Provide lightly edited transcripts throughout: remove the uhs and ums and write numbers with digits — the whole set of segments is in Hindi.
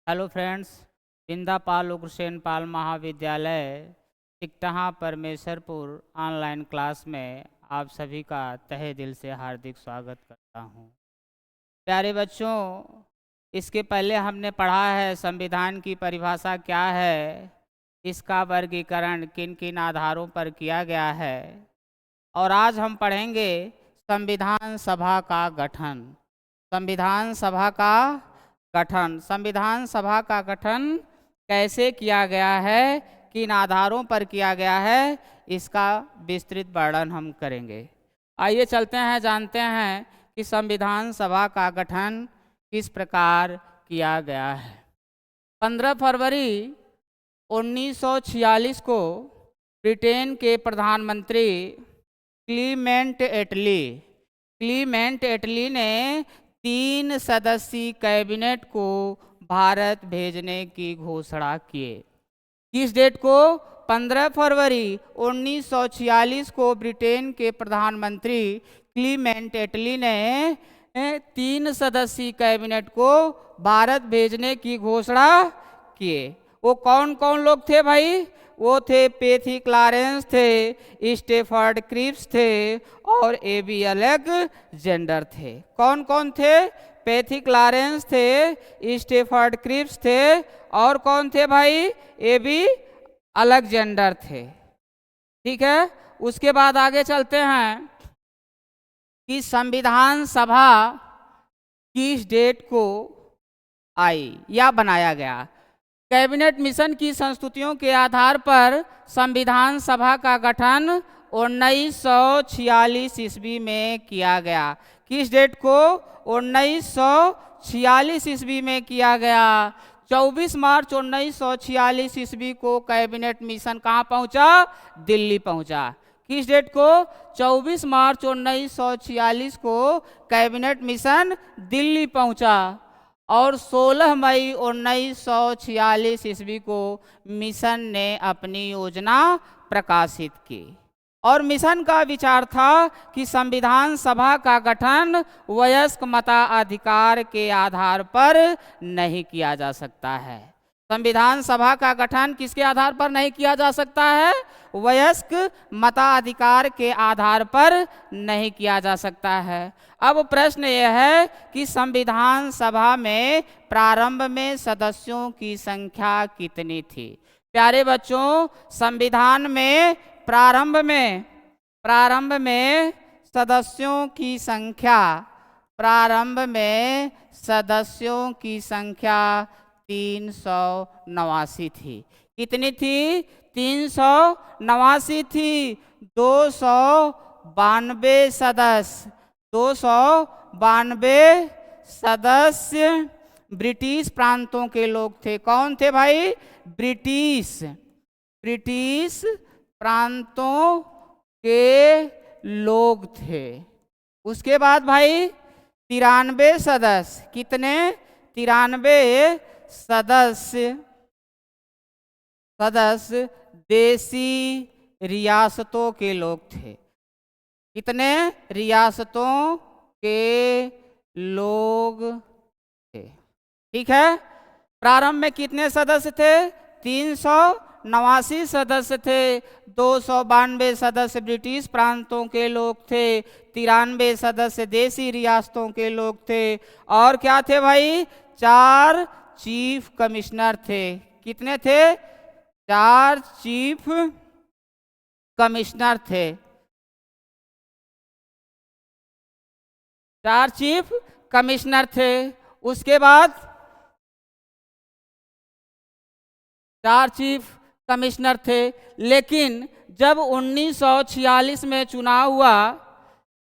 Hello friends. Indapal Ugrasen Pal Mahavidyalaya Tikatha Parmeshwarpur online class में आप सभी का तहे दिल से हार्दिक स्वागत करता हूं। प्यारे बच्चों, इसके पहले हमने पढ़ा है संविधान की परिभाषा क्या है, इसका वर्गीकरण किन किन आधारों पर किया गया है, और आज हम पढ़ेंगे संविधान सभा का गठन। संविधान सभा का गठन, संविधान सभा का गठन कैसे किया गया है, किन आधारों पर किया गया है, इसका विस्तृत वर्णन हम करेंगे। आइए चलते हैं, जानते हैं कि संविधान सभा का गठन किस प्रकार किया गया है। 15 फरवरी 1946 को ब्रिटेन के प्रधानमंत्री क्लीमेंट एटली ने 3 सदस्यीय कैबिनेट को भारत भेजने की घोषणा किए। किस डेट को? 15 फरवरी 1946 को ब्रिटेन के प्रधानमंत्री क्लीमेंट एटली ने 3 सदस्यीय कैबिनेट को भारत भेजने की घोषणा किए। वो कौन कौन लोग थे भाई? वो थे पैथी क्लारेंस थे, स्टेफर्ड क्रिप्स थे और एबी अलेक्जेंडर थे। कौन कौन थे? पैथी क्लारेंस थे, स्टेफर्ड क्रिप्स थे और कौन थे भाई? एबी अलेक्जेंडर थे। ठीक है, उसके बाद आगे चलते हैं कि संविधान सभा किस डेट को आई या बनाया गया। कैबिनेट मिशन की संस्तुतियों के आधार पर संविधान सभा का गठन 1946 ईस्वी में किया गया। किस डेट को? 1946 ईस्वी में किया गया। 24 मार्च 1946 ईस्वी को कैबिनेट मिशन कहाँ पहुंचा? दिल्ली पहुंचा। किस डेट को? 24 मार्च 1946 को कैबिनेट मिशन दिल्ली पहुंचा और 16 मई 1946 ईस्वी को मिशन ने अपनी योजना प्रकाशित की। और मिशन का विचार था कि संविधान सभा का गठन वयस्क मताधिकार के आधार पर नहीं किया जा सकता है। संविधान सभा का गठन किसके आधार पर नहीं किया जा सकता है? वयस्क मताधिकार के आधार पर नहीं किया जा सकता है। अब प्रश्न यह है कि संविधान सभा में प्रारंभ में सदस्यों की संख्या कितनी थी? प्यारे बच्चों, संविधान में प्रारंभ में सदस्यों की संख्या 389 थी। कितनी थी? 389 थी। 292 सदस्य ब्रिटिश प्रांतों के लोग थे। कौन थे भाई? ब्रिटिश प्रांतों के लोग थे। उसके बाद भाई 93 सदस्य, कितने? 93 सदस्य देसी रियासतों के लोग थे। कितने? रियासतों के लोग थे। ठीक है, प्रारंभ में कितने सदस्य थे? 389 सदस्य थे। 292 सदस्य ब्रिटिश प्रांतों के लोग थे, 93 सदस्य देसी रियासतों के लोग थे और क्या थे भाई? 4 चीफ कमिश्नर थे। कितने थे? 4 चीफ कमिश्नर थे। 4 चीफ कमिश्नर थे। उसके बाद 4 चीफ कमिश्नर थे। लेकिन जब 1946 में चुनाव हुआ,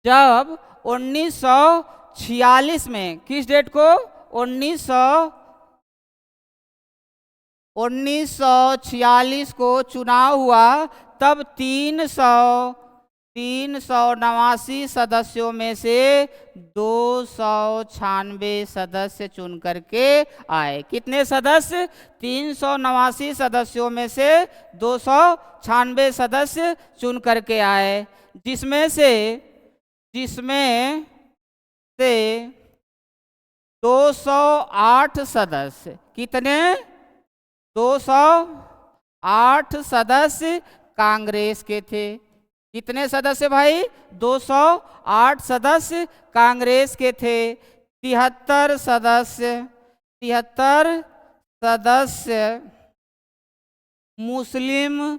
जब 1946 में, किस डेट को? 1946 को चुनाव हुआ, तब 389 सदस्यों में से 296 सदस्य चुन करके आए। कितने सदस्य? 389 सदस्यों में से 296 सदस्य चुन करके आए, जिसमें से 208 सदस्य। कितने? 208 सदस्य कांग्रेस के थे। कितने सदस्य भाई? 208 सदस्य कांग्रेस के थे। 73 सदस्य मुस्लिम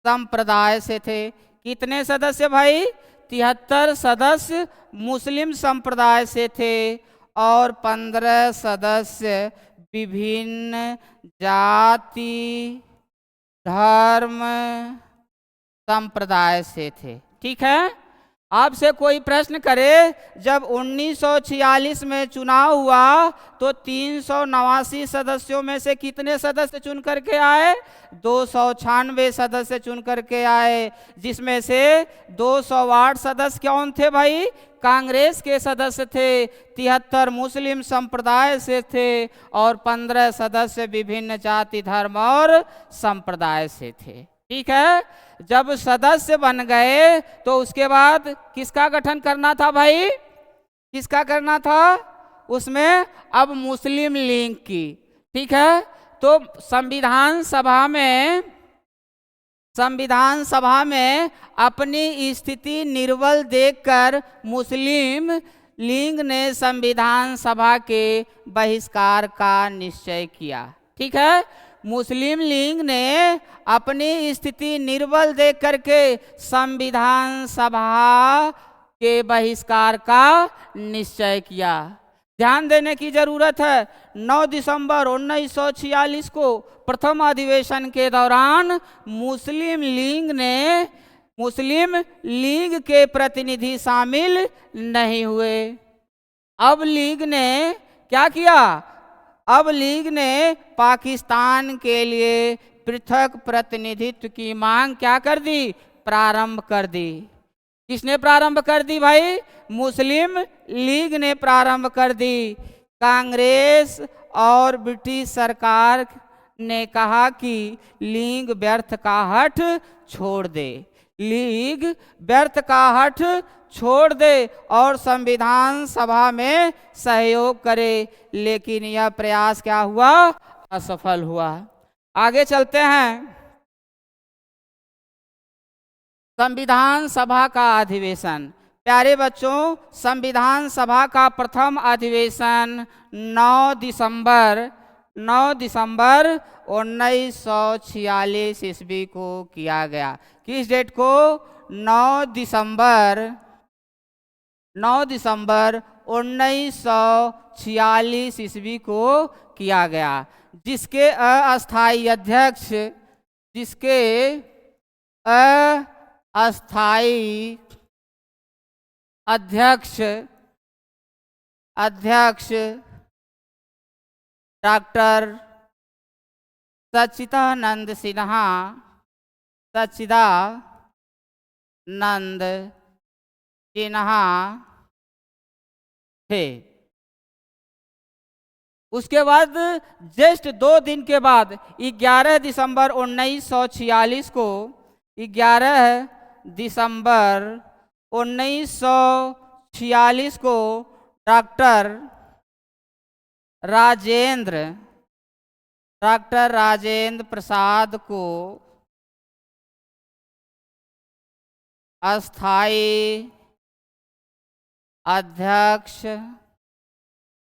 संप्रदाय से थे। कितने सदस्य भाई? 73 सदस्य मुस्लिम संप्रदाय से थे और 15 सदस्य विभिन्न जाति धर्म संप्रदाय से थे। ठीक है। आपसे कोई प्रश्न करे, जब 1946 में चुनाव हुआ तो 389 सदस्यों में से कितने सदस्य चुन करके आए? 296 सदस्य चुन करके आए, जिसमें से 208 सदस्य कौन थे भाई? कांग्रेस के सदस्य थे। 73 मुस्लिम संप्रदाय से थे और 15 सदस्य विभिन्न जाति धर्म और संप्रदाय से थे। ठीक है। जब सदस्य बन गए तो उसके बाद किसका गठन करना था भाई? किसका करना था? उसमें अब मुस्लिम लीग की। ठीक है। तो संविधान सभा में अपनी स्थिति निर्बल देखकर मुस्लिम लीग ने संविधान सभा के बहिष्कार का निश्चय किया। ठीक है। मुस्लिम लीग ने अपनी स्थिति निर्बल देख करके संविधान सभा के बहिष्कार का निश्चय किया। ध्यान देने की जरूरत है। 9 दिसंबर 1946 को प्रथम अधिवेशन के दौरान मुस्लिम लीग के प्रतिनिधि शामिल नहीं हुए। अब लीग ने क्या किया? अब लीग ने पाकिस्तान के लिए पृथक प्रतिनिधित्व की मांग क्या कर दी? प्रारंभ कर दी। किसने प्रारंभ कर दी भाई? मुस्लिम लीग ने प्रारंभ कर दी। कांग्रेस और ब्रिटिश सरकार ने कहा कि लीग व्यर्थ का हठ छोड़ दे, लीग व्यर्थ का हठ छोड़ दे और संविधान सभा में सहयोग करे, लेकिन यह प्रयास क्या हुआ? असफल हुआ। आगे चलते हैं। संविधान सभा का अधिवेशन। प्यारे बच्चों, संविधान सभा का प्रथम अधिवेशन 9 दिसंबर 1946 ईस्वी को किया गया। किस डेट को? 9 दिसंबर 1946 ईस्वी को किया गया, जिसके अस्थायी अध्यक्ष डॉक्टर सच्चिदानंद सिन्हा थे। उसके बाद जस्ट 2 दिन के बाद 11 दिसंबर 1946 को 11 दिसंबर 1946 को डॉक्टर राजेंद्र प्रसाद को अस्थायी अध्यक्ष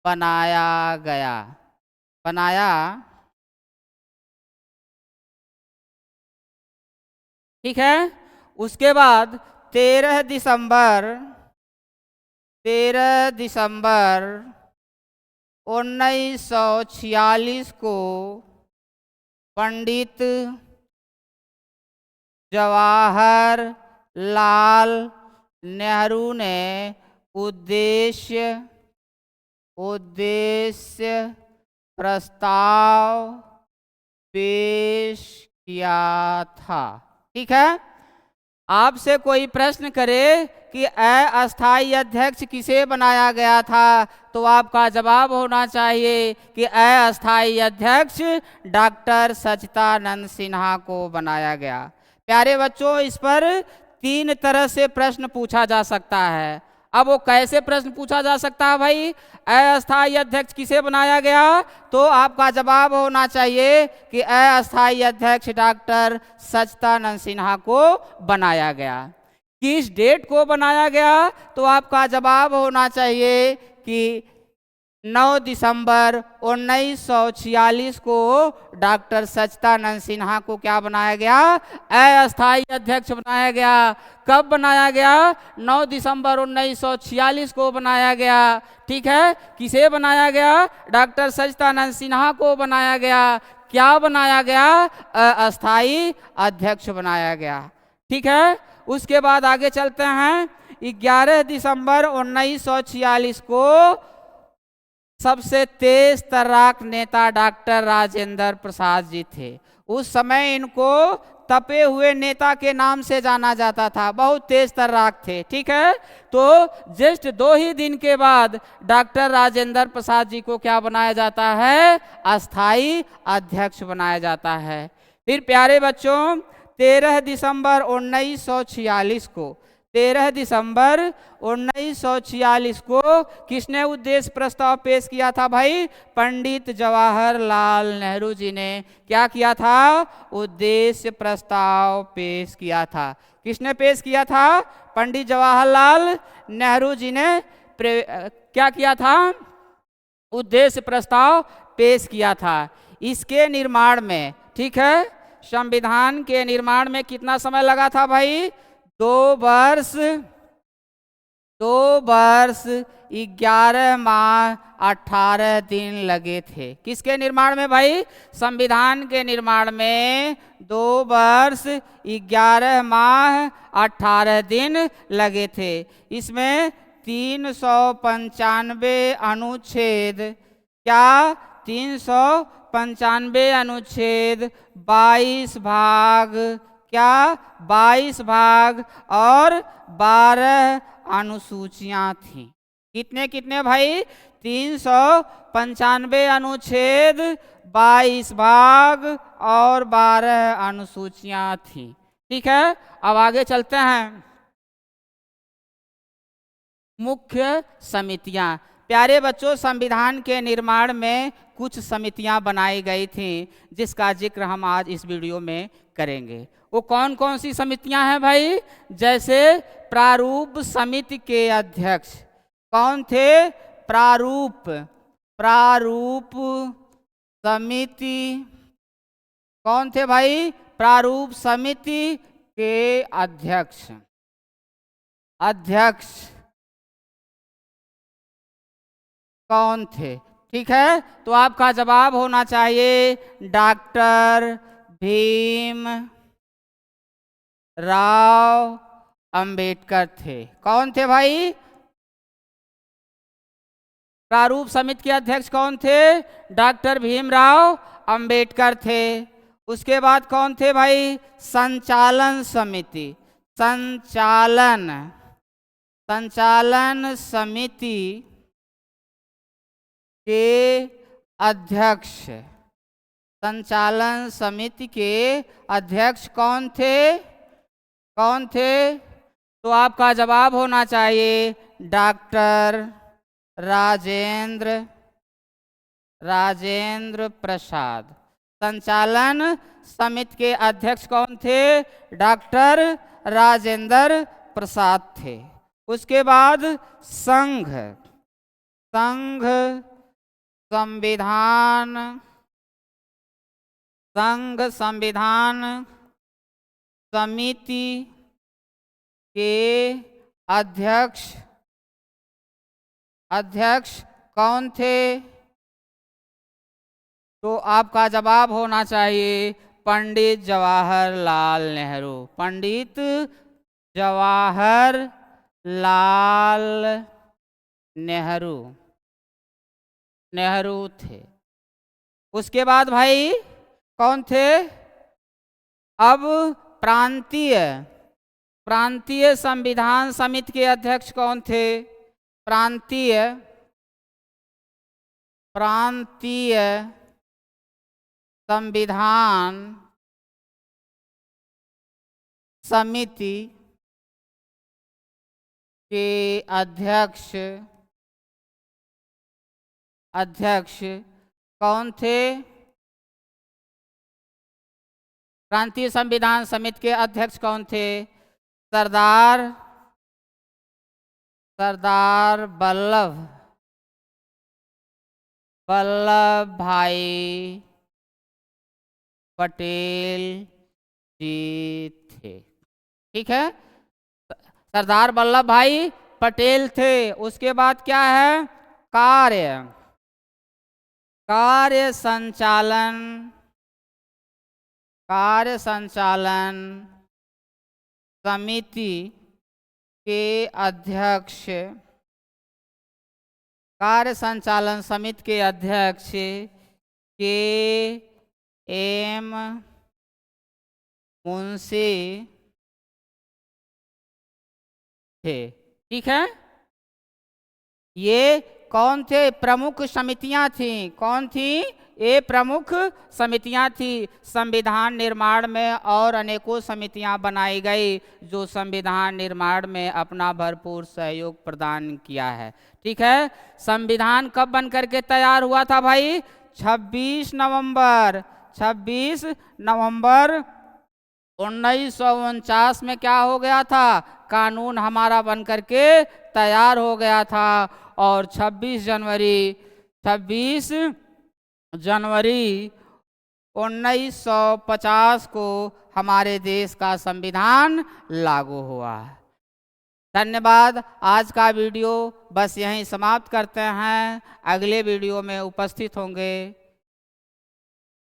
बनाया गया। ठीक है। उसके बाद 13 दिसंबर 1946 को पंडित जवाहरलाल नेहरू ने उद्देश्य प्रस्ताव पेश किया था। ठीक है। आपसे कोई प्रश्न करे कि अस्थायी अध्यक्ष किसे बनाया गया था, तो आपका जवाब होना चाहिए कि अस्थायी अध्यक्ष डॉक्टर सच्चिदानंद सिन्हा को बनाया गया। प्यारे बच्चों, इस पर 3 तरह से प्रश्न पूछा जा सकता है। अब वो कैसे प्रश्न पूछा जा सकता है भाई, अस्थायी अध्यक्ष किसे बनाया गया, तो आपका जवाब होना चाहिए कि अस्थायी अध्यक्ष डॉक्टर सच्चिदानंद सिन्हा को बनाया गया। किस डेट को बनाया गया, तो आपका जवाब होना चाहिए कि 9 दिसंबर 1946 को डॉक्टर सच्चिदानंद सिन्हा को क्या बनाया गया, अस्थायी अध्यक्ष बनाया गया। कब बनाया गया, 9 दिसंबर 1946 को बनाया गया। ठीक है, किसे बनाया गया, डॉक्टर सच्चिदानंद सिन्हा को बनाया गया। क्या बनाया गया, अस्थायी अध्यक्ष बनाया गया। ठीक है, उसके बाद आगे चलते हैं। 11 दिसंबर 1946 को सबसे तेज तर्राक नेता डॉक्टर राजेंद्र प्रसाद जी थे। उस समय इनको तपे हुए नेता के नाम से जाना जाता था, बहुत तेज तर्राक थे। ठीक है, तो जस्ट 2 ही दिन के बाद डॉक्टर राजेंद्र प्रसाद जी को क्या बनाया जाता है, अस्थाई अध्यक्ष बनाया जाता है। फिर प्यारे बच्चों, 13 दिसंबर 1946 को 13 दिसंबर 1946 को किसने उद्देश्य प्रस्ताव पेश किया था भाई, पंडित जवाहरलाल नेहरू जी ने क्या किया था, उद्देश्य प्रस्ताव पेश किया था। किसने पेश किया था, पंडित जवाहरलाल नेहरू जी ने क्या किया था, उद्देश्य प्रस्ताव पेश किया था। इसके निर्माण में, ठीक है, संविधान के निर्माण में कितना समय लगा था भाई, 2 वर्ष 11 माह 18 दिन लगे थे। किसके निर्माण में भाई, संविधान के निर्माण में 2 वर्ष 11 माह 18 दिन लगे थे। इसमें 395 अनुच्छेद, क्या 395 अनुच्छेद, 22 भाग, क्या 22 भाग और 12 अनुसूचियां थी। कितने कितने भाई, 395 अनुच्छेद, 22 भाग और 12 अनुसूचियां थी। ठीक है, अब आगे चलते हैं। मुख्य समितियां, प्यारे बच्चों, संविधान के निर्माण में कुछ समितियां बनाई गई थी जिसका जिक्र हम आज इस वीडियो में करेंगे। वो कौन कौन सी समितियां हैं भाई, जैसे प्रारूप समिति के अध्यक्ष कौन थे, प्रारूप समिति कौन थे भाई, प्रारूप समिति के अध्यक्ष कौन थे। ठीक है, तो आपका जवाब होना चाहिए डॉक्टर भीम राव अंबेडकर थे। कौन थे भाई, प्रारूप समिति के अध्यक्ष कौन थे, डॉक्टर भीमराव अंबेडकर थे। उसके बाद कौन थे भाई, संचालन समिति के अध्यक्ष, संचालन समिति के अध्यक्ष कौन थे, तो आपका जवाब होना चाहिए डॉक्टर राजेंद्र प्रसाद। संचालन समिति के अध्यक्ष कौन थे, डॉक्टर राजेंद्र प्रसाद थे। उसके बाद संघ संविधान समिति के अध्यक्ष कौन थे, तो आपका जवाब होना चाहिए पंडित जवाहरलाल नेहरू। पंडित जवाहरलाल नेहरू थे। उसके बाद भाई कौन थे, अब प्रांतीय संविधान समिति के अध्यक्ष कौन थे, प्रांतीय संविधान समिति के अध्यक्ष कौन थे? प्रांतीय संविधान समिति के अध्यक्ष कौन थे? सरदार वल्लभ भाई पटेल जी थे। ठीक है, सरदार वल्लभ भाई पटेल थे। उसके बाद क्या है? कार्य संचालन समिति के अध्यक्ष के एम मुंशी थे। ठीक है, ये कौन थे? प्रमुख समितियां थी। कौन थी? ये प्रमुख समितियां थी। संविधान निर्माण में और अनेकों समितियां बनाई गई जो संविधान निर्माण में अपना भरपूर सहयोग प्रदान किया है। ठीक है, संविधान कब बन करके तैयार हुआ था भाई? 26 नवंबर 1949 में क्या हो गया था? कानून हमारा बन करके तैयार हो गया था। और 26 जनवरी 1950 को हमारे देश का संविधान लागू हुआ। धन्यवाद। आज का वीडियो बस यहीं समाप्त करते हैं। अगले वीडियो में उपस्थित होंगे।